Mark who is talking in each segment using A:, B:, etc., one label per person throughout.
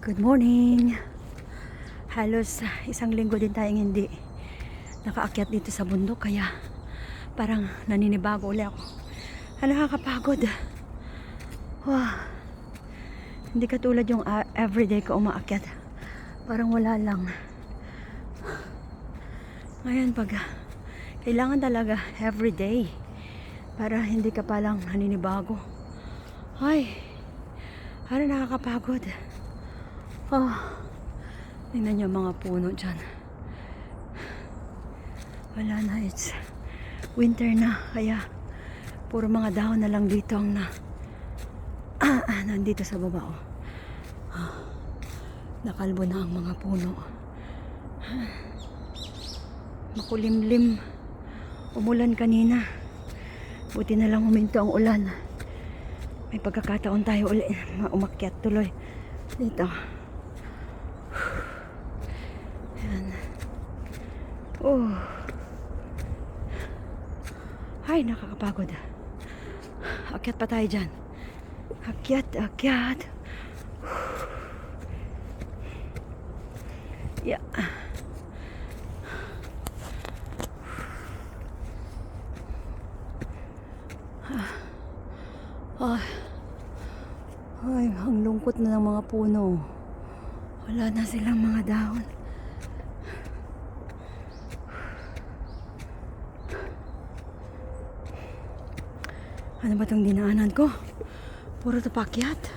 A: Good morning. Halos isang linggo din tayong hindi nakaakyat dito sa bundok, kaya parang naninibago ulit ako. Nakakapagod. Wow. Hindi katulad yung everyday ko umaakyat. Parang wala lang. Ngayon pag kailangan talaga everyday para hindi ka palang naninibago. Ay, parang nakakapagod. Oh, tingnan nyo mga puno dyan. Wala na, it's winter na, kaya puro mga dahon na lang dito ang nandito sa baba. Nakalbo na ang mga puno. Makulimlim. Umulan kanina, buti na lang huminto ang ulan. May pagkakataon tayo ulit umakyat tuloy dito. Ayan. Oh. Ay, nakakapagod. Akyat pa tayo dyan. Akyat. Yeah. Ay, ang lungkot na ng mga puno. Wala na silang mga dahon. Ano ba itong dinaanan ko? Puro tapakyat.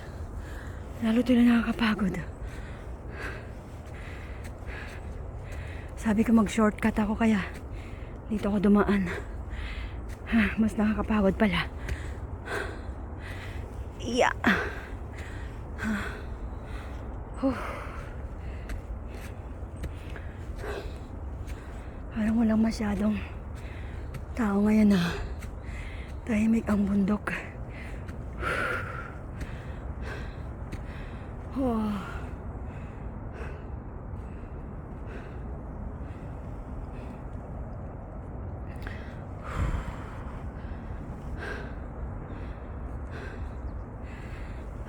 A: Lalo tuloy nakakapagod. Sabi ko mag-shortcut ako, kaya dito ako dumaan. Mas nakakapagod pala. Yeah. Parang walang masyadong tao ngayon na. Tahimik ang bundok. Oh.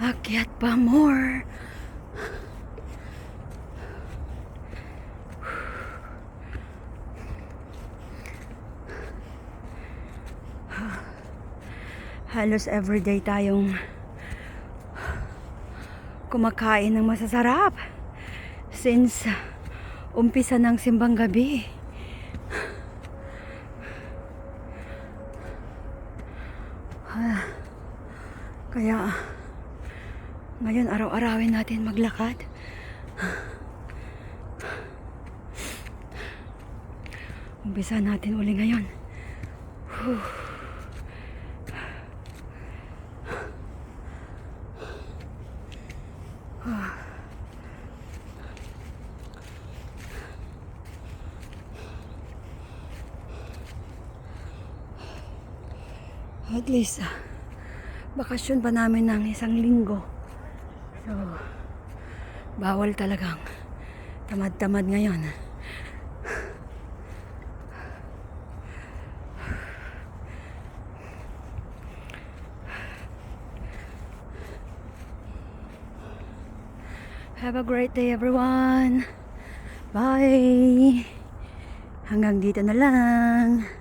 A: Akyat pa more. Halos everyday tayong kumakain ng masasarap since umpisa ng simbang gabi. Kaya ngayon araw-arawin natin maglakad. Umpisa natin uli ngayon. At least bakasyon pa namin ng isang linggo. So bawal talagang tamad-tamad ngayon. Have a great day everyone. Bye. Hanggang dito na lang.